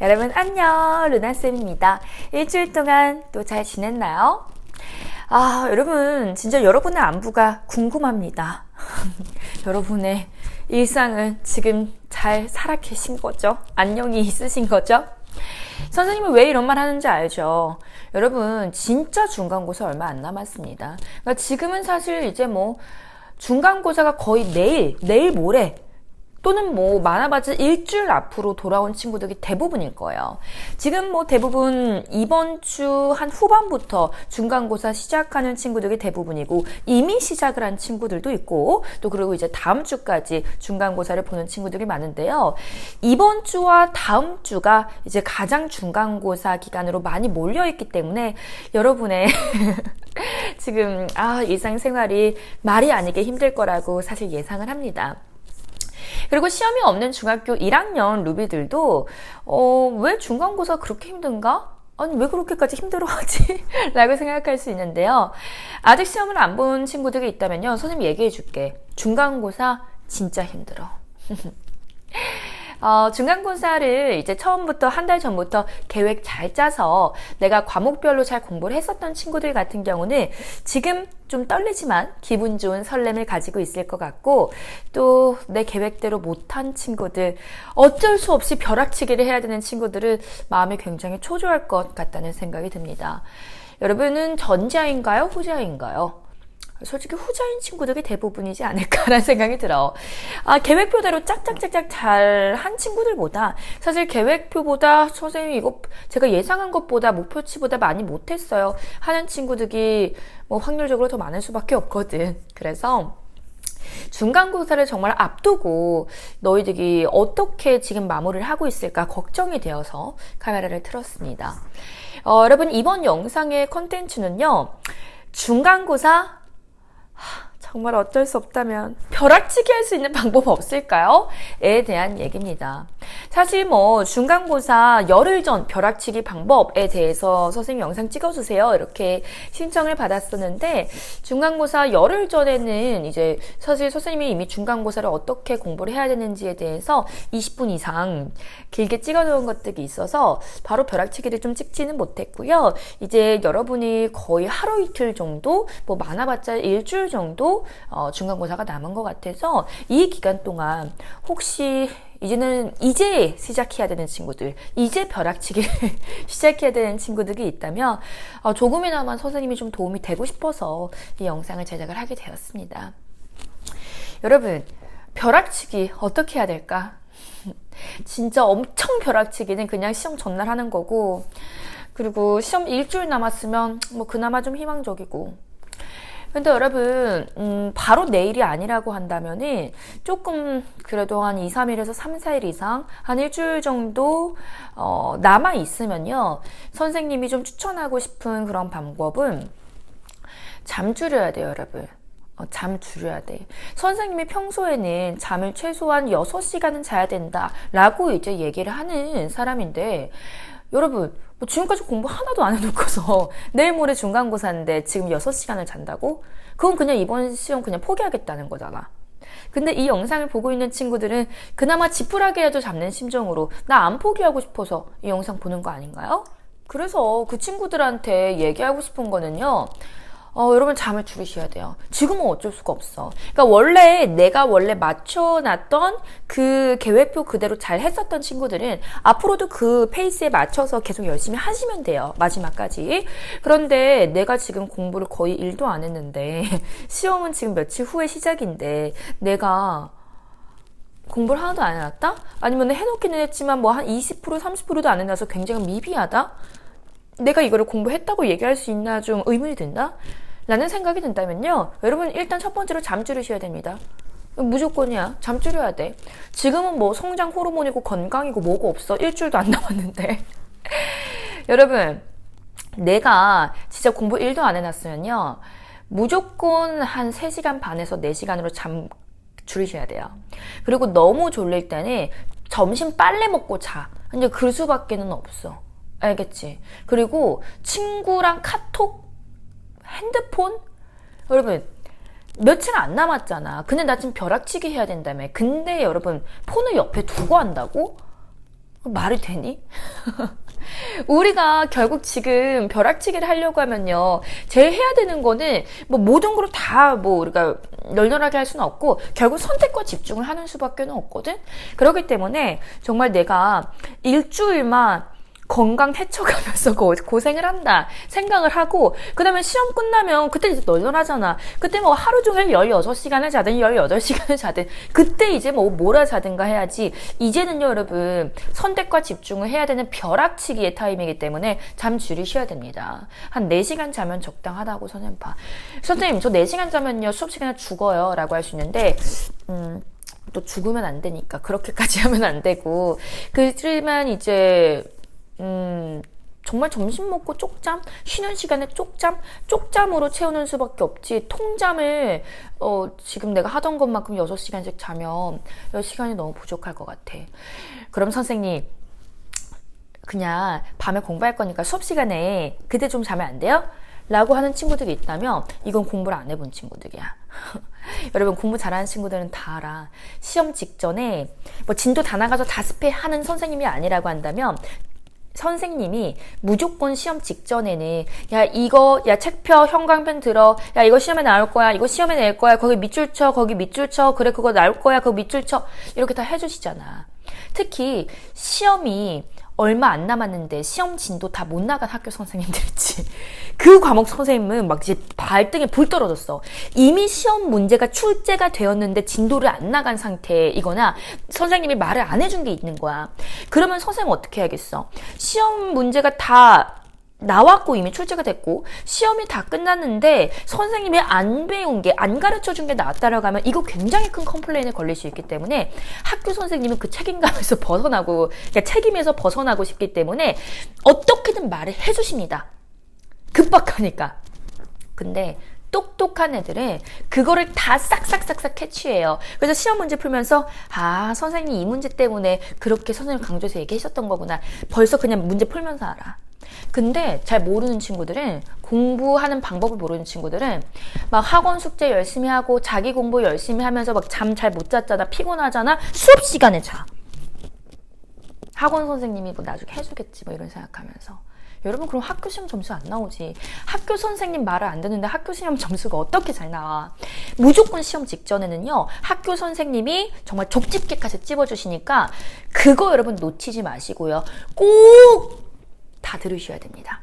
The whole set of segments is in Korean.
여러분 안녕, 루나쌤입니다. 일주일 동안 또 잘 지냈나요? 여러분 진짜 여러분의 안부가 궁금합니다. 여러분의 일상은 지금 잘 살아 계신 거죠? 안녕히 있으신 거죠? 선생님은 왜 이런 말 하는지 알죠? 여러분 진짜 중간고사 얼마 안 남았습니다. 그러니까 지금은 사실 이제 중간고사가 거의 내일 모레 또는 많아봤자 일주일 앞으로 돌아온 친구들이 대부분일 거예요. 지금 대부분 이번 주 한 후반부터 중간고사 시작하는 친구들이 대부분이고, 이미 시작을 한 친구들도 있고, 또 그리고 이제 다음 주까지 중간고사를 보는 친구들이 많은데요. 이번 주와 다음 주가 이제 가장 중간고사 기간으로 많이 몰려있기 때문에 여러분의 지금 일상생활이 말이 아니게 힘들 거라고 사실 예상을 합니다. 그리고 시험이 없는 중학교 1학년 루비들도 왜 중간고사 그렇게 힘든가? 아니 왜 그렇게까지 힘들어하지? 라고 생각할 수 있는데요. 아직 시험을 안 본 친구들이 있다면요, 선생님이 얘기해 줄게. 중간고사 진짜 힘들어. 중간고사를 이제 처음부터 한 달 전부터 계획 잘 짜서 내가 과목별로 잘 공부를 했었던 친구들 같은 경우는 지금 좀 떨리지만 기분 좋은 설렘을 가지고 있을 것 같고, 또 내 계획대로 못한 친구들, 어쩔 수 없이 벼락치기를 해야 되는 친구들은 마음이 굉장히 초조할 것 같다는 생각이 듭니다. 여러분은 전자인가요? 후자인가요? 솔직히 후자인 친구들이 대부분이지 않을까라는 생각이 들어. 계획표대로 짝짝짝짝 잘 한 친구들보다, 사실 계획표보다 선생님 이거 제가 예상한 것보다 목표치보다 많이 못했어요 하는 친구들이 확률적으로 더 많을 수밖에 없거든. 그래서 중간고사를 정말 앞두고 너희들이 어떻게 지금 마무리를 하고 있을까 걱정이 되어서 카메라를 틀었습니다. 여러분 이번 영상의 컨텐츠는요, 중간고사 정말 어쩔 수 없다면 벼락치기 할 수 있는 방법 없을까요? 에 대한 얘기입니다. 사실 중간고사 열흘 전 벼락치기 방법에 대해서 선생님 영상 찍어주세요 이렇게 신청을 받았었는데, 중간고사 열흘 전에는 이제 사실 선생님이 이미 중간고사를 어떻게 공부를 해야 되는지에 대해서 20분 이상 길게 찍어놓은 것들이 있어서 바로 벼락치기를 좀 찍지는 못했고요. 이제 여러분이 거의 하루 이틀 정도, 많아봤자 일주일 정도 중간고사가 남은 것 같아서 이 기간 동안 혹시 이제 시작해야 되는 친구들, 이제 벼락치기를 시작해야 되는 친구들이 있다면 조금이나마 선생님이 좀 도움이 되고 싶어서 이 영상을 제작을 하게 되었습니다. 여러분, 벼락치기 어떻게 해야 될까? 진짜 엄청 벼락치기는 그냥 시험 전날 하는 거고, 그리고 시험 일주일 남았으면 그나마 좀 희망적이고, 근데 여러분 바로 내일이 아니라고 한다면은 조금 그래도 한 2, 3일에서 3, 4일 이상 한 일주일 정도 남아 있으면요, 선생님이 좀 추천하고 싶은 그런 방법은 잠 줄여야 돼요. 여러분 잠 줄여야 돼. 선생님이 평소에는 잠을 최소한 6시간은 자야 된다 라고 이제 얘기를 하는 사람인데, 여러분 지금까지 공부 하나도 안 해놓고서 내일 모레 중간고사인데 지금 6시간을 잔다고? 그건 그냥 이번 시험 그냥 포기하겠다는 거잖아. 근데 이 영상을 보고 있는 친구들은 그나마 지푸라기라도 잡는 심정으로 나 안 포기하고 싶어서 이 영상 보는 거 아닌가요? 그래서 그 친구들한테 얘기하고 싶은 거는요, 여러분 잠을 줄이셔야 돼요. 지금은 어쩔 수가 없어. 그러니까 내가 맞춰놨던 그 계획표 그대로 잘 했었던 친구들은 앞으로도 그 페이스에 맞춰서 계속 열심히 하시면 돼요. 마지막까지. 그런데 내가 지금 공부를 거의 1도 안 했는데 시험은 지금 며칠 후에 시작인데 내가 공부를 하나도 안 해놨다? 아니면 해놓기는 했지만 한 20%, 30%도 안 해놔서 굉장히 미비하다? 내가 이거를 공부했다고 얘기할 수 있나 좀 의문이 든다? 라는 생각이 든다면요, 여러분 일단 첫 번째로 잠 줄이셔야 됩니다. 무조건이야. 잠 줄여야 돼. 지금은 성장 호르몬이고 건강이고 뭐고 없어. 일주일도 안 남았는데. 여러분 내가 진짜 공부 1도 안 해놨으면요, 무조건 한 3시간 반에서 4시간으로 잠 줄이셔야 돼요. 그리고 너무 졸릴 때는 점심 빨래 먹고 자. 근데 그 수밖에는 없어. 알겠지? 그리고 친구랑 카톡, 핸드폰? 여러분 며칠 안 남았잖아. 근데 나 지금 벼락치기 해야 된다며. 근데 여러분 폰을 옆에 두고 한다고? 말이 되니? 우리가 결국 지금 벼락치기를 하려고 하면요, 제일 해야 되는 거는 뭐 모든 걸 다 뭐 우리가 널널하게 할 수는 없고 결국 선택과 집중을 하는 수밖에 없거든. 그렇기 때문에 정말 내가 일주일만 건강 헤쳐가면서 고생을 한다 생각을 하고, 그 다음에 시험 끝나면 그때 이제 널널하잖아. 그때 뭐 하루 종일 16시간을 자든 18시간을 자든 그때 이제 뭐 몰아자든가 해야지. 이제는요 여러분, 선택과 집중을 해야 되는 벼락치기의 타임이기 때문에 잠 줄이셔야 됩니다. 한 4시간 자면 적당하다고 선생님 봐. 선생님 저 4시간 자면요 수업 시간에 죽어요 라고 할 수 있는데 또 죽으면 안 되니까 그렇게까지 하면 안 되고, 그렇지만 이제 정말 점심 먹고 쪽잠, 쉬는 시간에 쪽잠으로 채우는 수밖에 없지. 통잠을 지금 내가 하던 것만큼 6시간씩 자면 시간이 너무 부족할 것 같아. 그럼 선생님 그냥 밤에 공부할 거니까 수업 시간에 그때 좀 자면 안 돼요? 라고 하는 친구들이 있다면 이건 공부를 안 해본 친구들이야. 여러분 공부 잘하는 친구들은 다 알아. 시험 직전에 뭐 진도 다 나가서 다스페 하는 선생님이 아니라고 한다면 선생님이 무조건 시험 직전에는 야 책펴 형광펜 들어, 야 이거 시험에 나올 거야, 이거 시험에 낼 거야, 거기 밑줄 쳐, 거기 밑줄 쳐, 그래 그거 나올 거야, 그거 밑줄 쳐, 이렇게 다 해주시잖아. 특히 시험이 얼마 안 남았는데 시험 진도 다 못 나간 학교 선생님들 있지. 그 과목 선생님은 막 이제 발등에 불 떨어졌어. 이미 시험 문제가 출제가 되었는데 진도를 안 나간 상태이거나 선생님이 말을 안 해준 게 있는 거야. 그러면 선생님 어떻게 해야겠어? 시험 문제가 다 나왔고 이미 출제가 됐고 시험이 다 끝났는데 선생님이 안 배운 게, 안 가르쳐준 게 나왔다라고 하면 이거 굉장히 큰 컴플레인에 걸릴 수 있기 때문에 학교 선생님은 그 책임감에서 벗어나고, 그러니까 책임에서 벗어나고 싶기 때문에 어떻게든 말을 해주십니다. 급박하니까. 근데 똑똑한 애들은 그거를 다 싹싹싹싹 캐치해요. 그래서 시험 문제 풀면서 선생님 이 문제 때문에 그렇게 선생님 강조해서 얘기하셨던 거구나. 벌써 그냥 문제 풀면서 알아. 근데 잘 모르는 친구들은, 공부하는 방법을 모르는 친구들은 막 학원 숙제 열심히 하고 자기 공부 열심히 하면서 막 잠 잘 못 잤잖아, 피곤하잖아, 수업 시간에 자. 학원 선생님이 뭐 나중에 해주겠지 뭐 이런 생각하면서. 여러분 그럼 학교 시험 점수 안 나오지. 학교 선생님 말을 안 듣는데 학교 시험 점수가 어떻게 잘 나와. 무조건 시험 직전에는요 학교 선생님이 정말 족집게까지 찝어주시니까 그거 여러분 놓치지 마시고요, 꼭 다 들으셔야 됩니다.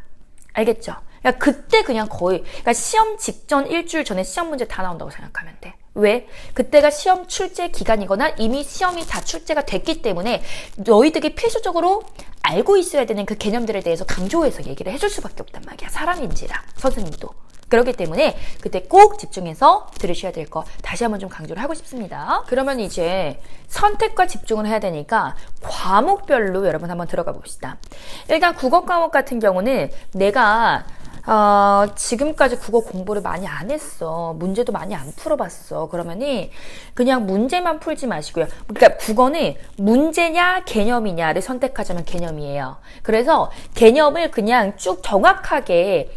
알겠죠? 그러니까 그때 그냥 거의, 그러니까 시험 직전 일주일 전에 시험 문제 다 나온다고 생각하면 돼. 왜? 그때가 시험 출제 기간이거나 이미 시험이 다 출제가 됐기 때문에 너희들이 필수적으로 알고 있어야 되는 그 개념들에 대해서 강조해서 얘기를 해줄 수밖에 없단 말이야. 사람인지라, 선생님도. 그렇기 때문에 그때 꼭 집중해서 들으셔야 될 거 다시 한번 좀 강조를 하고 싶습니다. 그러면 이제 선택과 집중을 해야 되니까 과목별로 여러분 한번 들어가 봅시다. 일단 국어 과목 같은 경우는 내가 지금까지 국어 공부를 많이 안 했어. 문제도 많이 안 풀어봤어. 그러면은 그냥 문제만 풀지 마시고요. 그러니까 국어는 문제냐 개념이냐를 선택하자면 개념이에요. 그래서 개념을 그냥 쭉 정확하게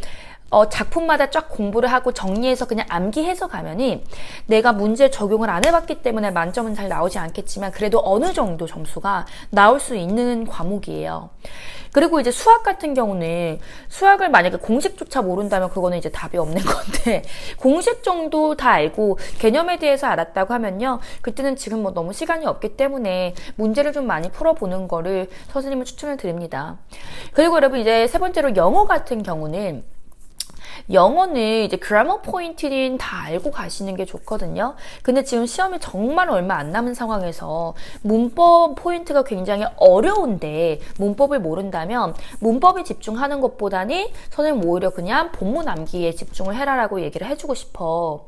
작품마다 쫙 공부를 하고 정리해서 그냥 암기해서 가면은 내가 문제 적용을 안 해봤기 때문에 만점은 잘 나오지 않겠지만 그래도 어느 정도 점수가 나올 수 있는 과목이에요. 그리고 이제 수학 같은 경우는 수학을 만약에 공식조차 모른다면 그거는 이제 답이 없는 건데 공식 정도 다 알고 개념에 대해서 알았다고 하면요, 그때는 지금 뭐 너무 시간이 없기 때문에 문제를 좀 많이 풀어보는 거를 선생님은 추천을 드립니다. 그리고 여러분 이제 세 번째로 영어 같은 경우는, 영어는 이제 그래머 포인트는 다 알고 가시는 게 좋거든요. 근데 지금 시험이 정말 얼마 안 남은 상황에서 문법 포인트가 굉장히 어려운데 문법을 모른다면 문법에 집중하는 것보다는 선생님 오히려 그냥 본문 암기에 집중을 해라라고 얘기를 해주고 싶어.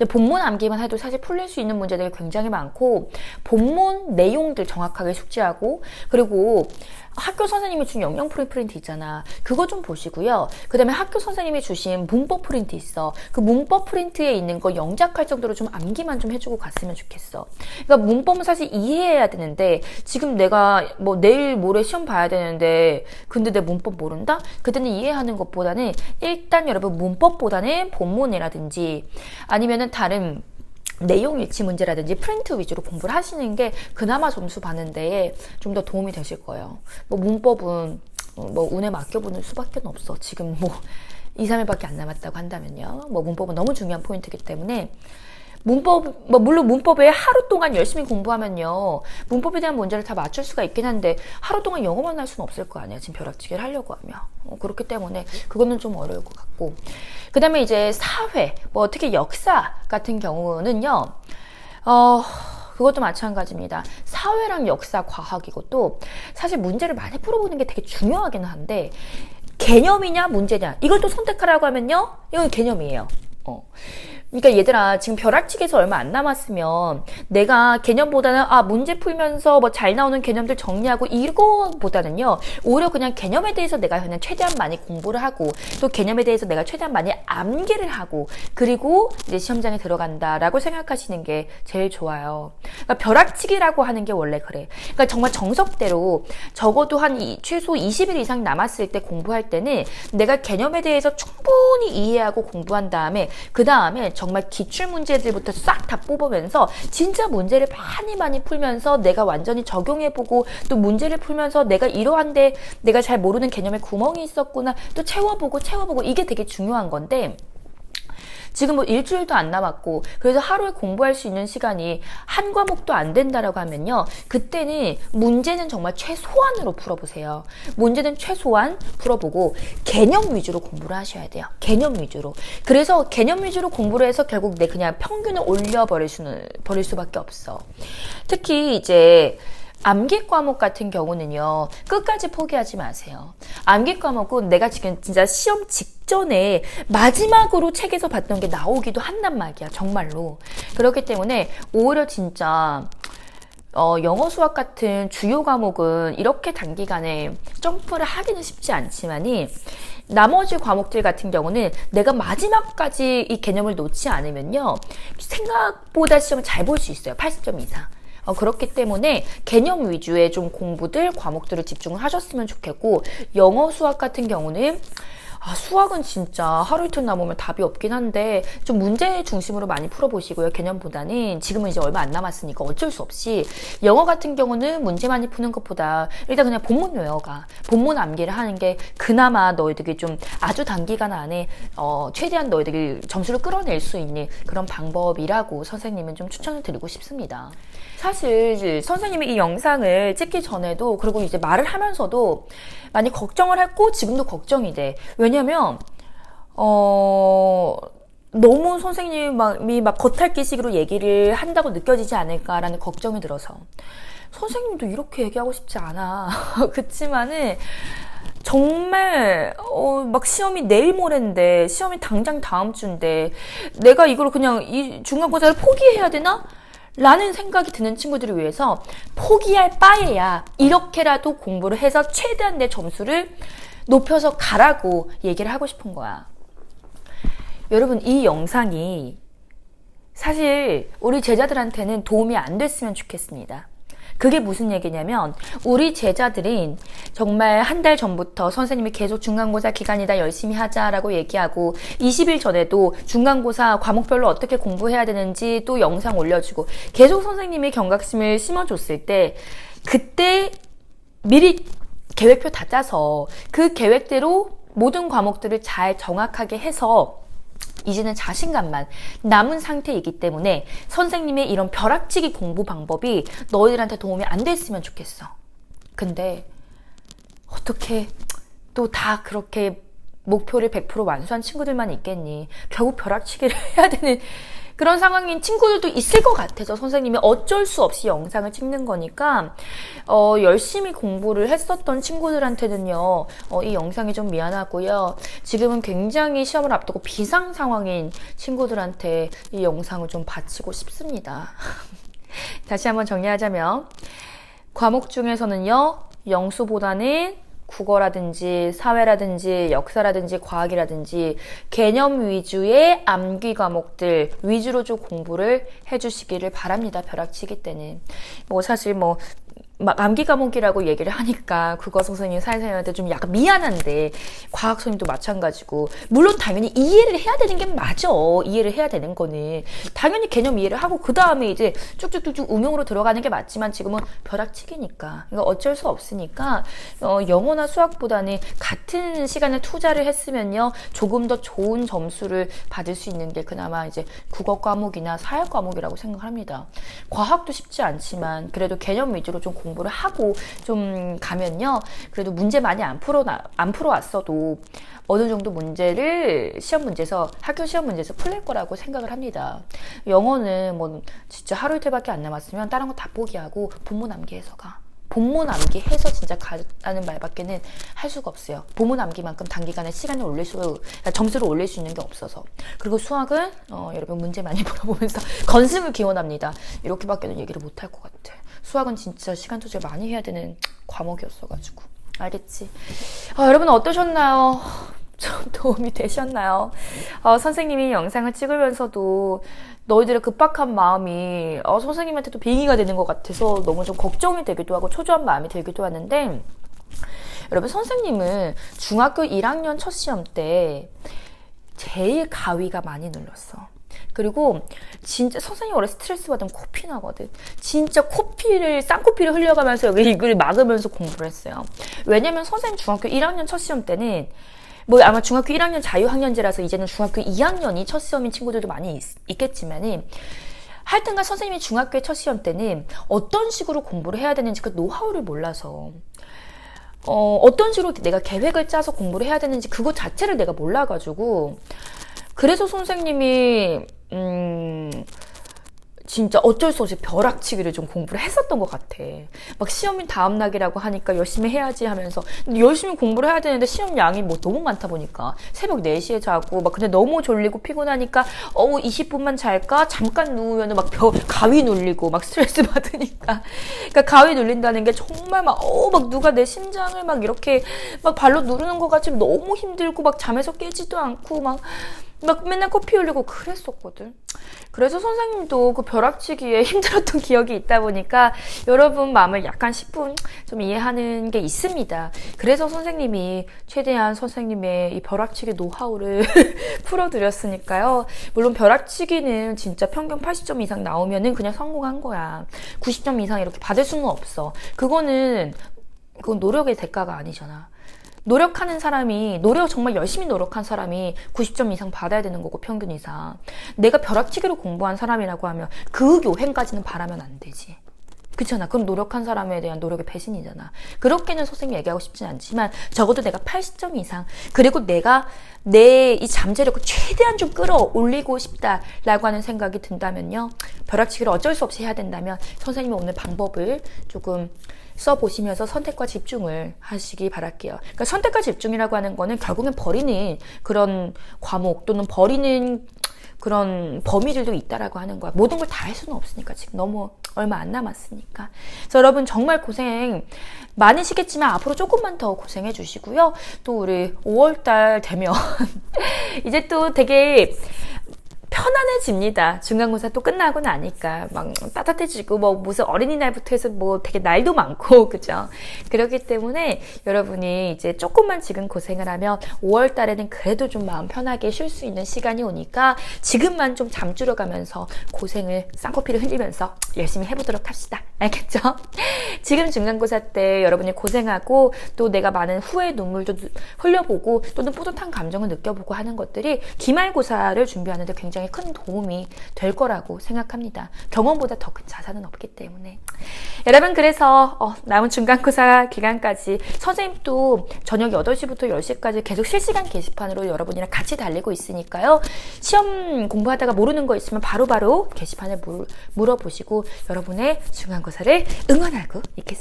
본문 암기만 해도 사실 풀릴 수 있는 문제들이 굉장히 많고 본문 내용들 정확하게 숙지하고, 그리고 학교 선생님이 준 영영 프린트 있잖아. 그거 좀 보시고요. 그 다음에 학교 선생님이 주신 문법 프린트 있어. 그 문법 프린트에 있는 거 영작할 정도로 좀 암기만 좀 해주고 갔으면 좋겠어. 그러니까 문법은 사실 이해해야 되는데 지금 내가 뭐 내일 모레 시험 봐야 되는데 근데 내 문법 모른다? 그때는 이해하는 것보다는 일단 여러분 문법보다는 본문이라든지 아니면은 다른 내용 일치 문제라든지 프린트 위주로 공부를 하시는 게 그나마 점수 받는 데에 좀 더 도움이 되실 거예요. 뭐 문법은 뭐 운에 맡겨보는 수밖에 없어. 지금 뭐 2, 3일밖에 안 남았다고 한다면요. 뭐 문법은 너무 중요한 포인트이기 때문에 문법, 뭐 물론 문법에 하루 동안 열심히 공부하면요, 문법에 대한 문제를 다 맞출 수가 있긴 한데 하루 동안 영어만 할 수는 없을 거 아니에요. 지금 벼락치기를 하려고 하면. 그렇기 때문에 그거는 좀 어려울 것 같고, 그 다음에 이제 사회, 뭐 특히 역사 같은 경우는요, 그것도 마찬가지입니다. 사회랑 역사, 과학, 이것도 사실 문제를 많이 풀어보는 게 되게 중요하긴 한데, 개념이냐 문제냐 이걸 또 선택하라고 하면요, 이건 개념이에요. 그러니까 얘들아, 지금 벼락치기에서 얼마 안 남았으면 내가 개념보다는 문제 풀면서 뭐 잘 나오는 개념들 정리하고 이거보다는요, 오히려 그냥 개념에 대해서 내가 그냥 최대한 많이 공부를 하고, 또 개념에 대해서 내가 최대한 많이 암기를 하고, 그리고 이제 시험장에 들어간다라고 생각하시는 게 제일 좋아요. 그러니까 벼락치기라고 하는 게 원래 그래. 그러니까 정말 정석대로 적어도 한 최소 20일 이상 남았을 때 공부할 때는 내가 개념에 대해서 충분히 이해하고 공부한 다음에, 그 다음에 정말 기출 문제들부터 싹 다 뽑으면서 진짜 문제를 많이 풀면서 내가 완전히 적용해보고, 또 문제를 풀면서 내가 이러한데 내가 잘 모르는 개념에 구멍이 있었구나 또 채워보고 이게 되게 중요한 건데, 지금 뭐 일주일도 안 남았고 그래서 하루에 공부할 수 있는 시간이 한 과목도 안 된다라고 하면요, 그때는 문제는 정말 최소한으로 풀어보세요. 문제는 최소한 풀어보고 개념 위주로 공부를 하셔야 돼요. 개념 위주로. 그래서 개념 위주로 공부를 해서 결국 내 그냥 평균을 올려버릴 수밖에 없어. 특히 이제 암기 과목 같은 경우는요, 끝까지 포기하지 마세요. 암기 과목은 내가 지금 진짜 시험 직전에 마지막으로 책에서 봤던 게 나오기도 한단 말이야, 정말로. 그렇기 때문에 오히려 진짜 영어, 수학 같은 주요 과목은 이렇게 단기간에 점프를 하기는 쉽지 않지만이, 나머지 과목들 같은 경우는 내가 마지막까지 이 개념을 놓지 않으면요, 생각보다 시험을 잘 볼 수 있어요. 80점 이상. 그렇기 때문에 개념 위주의 좀 공부들, 과목들을 집중을 하셨으면 좋겠고, 영어, 수학 같은 경우는 수학은 진짜 하루 이틀 남으면 답이 없긴 한데 좀 문제 중심으로 많이 풀어보시고요. 개념보다는. 지금은 이제 얼마 안 남았으니까 어쩔 수 없이. 영어 같은 경우는 문제 많이 푸는 것보다 일단 그냥 본문 외워가, 본문 암기를 하는 게 그나마 너희들이 좀 아주 단기간 안에 최대한 너희들이 점수를 끌어낼 수 있는 그런 방법이라고 선생님은 좀 추천을 드리고 싶습니다. 사실 선생님이 이 영상을 찍기 전에도, 그리고 이제 말을 하면서도 많이 걱정을 했고 지금도 걱정이 돼. 왜냐면 너무 선생님이 막 겉핥기식으로 얘기를 한다고 느껴지지 않을까라는 걱정이 들어서. 선생님도 이렇게 얘기하고 싶지 않아. 그치만은 정말 막 시험이 내일 모레인데, 시험이 당장 다음 주인데 내가 이걸 그냥 이 중간고사를 포기해야 되나? 라는 생각이 드는 친구들을 위해서 포기할 바에야 이렇게라도 공부를 해서 최대한 내 점수를 높여서 가라고 얘기를 하고 싶은 거야. 여러분, 이 영상이 사실 우리 제자들한테는 도움이 안 됐으면 좋겠습니다. 그게 무슨 얘기냐면, 우리 제자들은 정말 한 달 전부터 선생님이 계속 중간고사 기간이다 열심히 하자라고 얘기하고, 20일 전에도 중간고사 과목별로 어떻게 공부해야 되는지 또 영상 올려주고 계속 선생님이 경각심을 심어줬을 때, 그때 미리 계획표 다 짜서 그 계획대로 모든 과목들을 잘 정확하게 해서 이제는 자신감만 남은 상태이기 때문에 선생님의 이런 벼락치기 공부 방법이 너희들한테 도움이 안 됐으면 좋겠어. 근데 어떻게 또 다 그렇게 목표를 100% 완수한 친구들만 있겠니? 결국 벼락치기를 해야 되는 그런 상황인 친구들도 있을 것 같아서 선생님이 어쩔 수 없이 영상을 찍는 거니까, 열심히 공부를 했었던 친구들한테는요, 이 영상이 좀 미안하고요. 지금은 굉장히 시험을 앞두고 비상 상황인 친구들한테 이 영상을 좀 바치고 싶습니다. 다시 한번 정리하자면, 과목 중에서는요, 영수보다는 국어라든지 사회라든지 역사라든지 과학이라든지 개념 위주의 암기 과목들 위주로 좀 공부를 해주시기를 바랍니다. 벼락치기 때는. 뭐 사실 뭐 막 암기 과목이라고 얘기를 하니까 국어 선생님, 사회 선생님한테 좀 약간 미안한데 과학 선생님도 마찬가지고 물론 당연히 이해를 해야 되는 게 맞아. 이해를 해야 되는 거는 당연히 개념 이해를 하고 그 다음에 이제 쭉쭉쭉쭉 응용으로 들어가는 게 맞지만 지금은 벼락치기니까 이거 어쩔 수 없으니까 영어나 수학보다는 같은 시간을 투자를 했으면요 조금 더 좋은 점수를 받을 수 있는 게 그나마 이제 국어 과목이나 사회 과목이라고 생각합니다. 과학도 쉽지 않지만 그래도 개념 위주로 좀 공부를 하고 좀 가면요 그래도 문제 많이 안 풀어왔어도 어느 정도 문제를 시험 문제에서 학교 시험 문제에서 풀릴 거라고 생각을 합니다. 영어는 뭐 진짜 하루 이틀밖에 안 남았으면 다른 거 다 포기하고 본문 암기해서 가. 본문 암기해서 진짜 가라는 말밖에는 할 수가 없어요. 본문 암기만큼 단기간에 시간을 점수를 올릴 수 있는 게 없어서. 그리고 수학은 여러분 문제 많이 풀어보면서 건승을 기원합니다. 이렇게밖에는 얘기를 못 할 것 같아. 수학은 진짜 시간 조절 많이 해야 되는 과목이었어가지고. 알겠지? 여러분 어떠셨나요? 좀 도움이 되셨나요? 선생님이 영상을 찍으면서도 너희들의 급박한 마음이 선생님한테도 빙의가 되는 것 같아서 너무 좀 걱정이 되기도 하고 초조한 마음이 들기도 하는데 여러분 선생님은 중학교 1학년 첫 시험 때 제일 가위가 많이 눌렀어. 그리고 진짜 선생님 원래 스트레스 받으면 코피 나거든. 진짜 쌍코피를 흘려가면서 여기 이걸 막으면서 공부를 했어요. 왜냐면 선생님 중학교 1학년 첫 시험 때는 뭐 아마 중학교 1학년 자유학년제라서 이제는 중학교 2학년이 첫 시험인 친구들도 많이 있겠지만은 하여튼간 선생님이 중학교의 첫 시험 때는 어떤 식으로 공부를 해야 되는지 그 노하우를 몰라서 어떤 식으로 내가 계획을 짜서 공부를 해야 되는지 그거 자체를 내가 몰라가지고 그래서 선생님이 진짜 어쩔 수 없이 벼락치기를 좀 공부를 했었던 것 같아. 막 시험이 다음 날이라고 하니까 열심히 해야지 하면서 근데 열심히 공부를 해야 되는데 시험 양이 뭐 너무 많다 보니까 새벽 4시에 자고 막 근데 너무 졸리고 피곤하니까 20분만 잘까? 잠깐 누우면 막 가위 눌리고 막 스트레스 받으니까 그러니까 가위 눌린다는 게 정말 막 누가 내 심장을 막 이렇게 막 발로 누르는 것 같이 너무 힘들고 막 잠에서 깨지도 않고 막 맨날 코피 흘리고 그랬었거든. 그래서 선생님도 그 벼락치기에 힘들었던 기억이 있다 보니까 여러분 마음을 약간 10분 좀 이해하는 게 있습니다. 그래서 선생님이 최대한 선생님의 이 벼락치기 노하우를 풀어드렸으니까요. 물론 벼락치기는 진짜 평균 80점 이상 나오면은 그냥 성공한 거야. 90점 이상 이렇게 받을 수는 없어. 그건 노력의 대가가 아니잖아. 노력하는 사람이 정말 열심히 노력한 사람이 90점 이상 받아야 되는 거고 평균 이상. 내가 벼락치기로 공부한 사람이라고 하면 그 교행까지는 바라면 안 되지. 그렇잖아. 그럼 노력한 사람에 대한 노력의 배신이잖아. 그렇게는 선생님이 얘기하고 싶진 않지만 적어도 내가 80점 이상 그리고 내가 내 이 잠재력을 최대한 좀 끌어올리고 싶다라고 하는 생각이 든다면요. 벼락치기를 어쩔 수 없이 해야 된다면 선생님이 오늘 방법을 조금 써보시면서 선택과 집중을 하시기 바랄게요. 그러니까 선택과 집중이라고 하는 거는 결국엔 버리는 그런 과목 또는 버리는 그런 범위들도 있다라고 하는 거야. 모든 걸 다 할 수는 없으니까 지금 너무 얼마 안 남았으니까. 그래서 여러분 정말 고생 많으시겠지만 앞으로 조금만 더 고생해 주시고요. 또 우리 5월달 되면 이제 또 되게 편안해집니다. 중간고사 또 끝나고 나니까 막 따뜻해지고 뭐 무슨 어린이날부터 해서 뭐 되게 날도 많고 그죠? 그렇기 때문에 여러분이 이제 조금만 지금 고생을 하면 5월 달에는 그래도 좀 마음 편하게 쉴 수 있는 시간이 오니까 지금만 좀 잠줄여 가면서 고생을 쌍코피를 흘리면서 열심히 해보도록 합시다. 알겠죠? 지금 중간고사 때 여러분이 고생하고 또 내가 많은 후회 눈물도 흘려보고 또는 뿌듯한 감정을 느껴보고 하는 것들이 기말고사를 준비하는데 굉장히 큰 도움이 될 거라고 생각합니다. 경험보다 더 큰 자산은 없기 때문에. 여러분 그래서 남은 중간고사 기간까지 선생님도 저녁 8시부터 10시까지 계속 실시간 게시판으로 여러분이랑 같이 달리고 있으니까요. 시험 공부하다가 모르는 거 있으면 바로바로 게시판에 물어보시고 여러분의 중간고사를 응원하고 있겠습니다.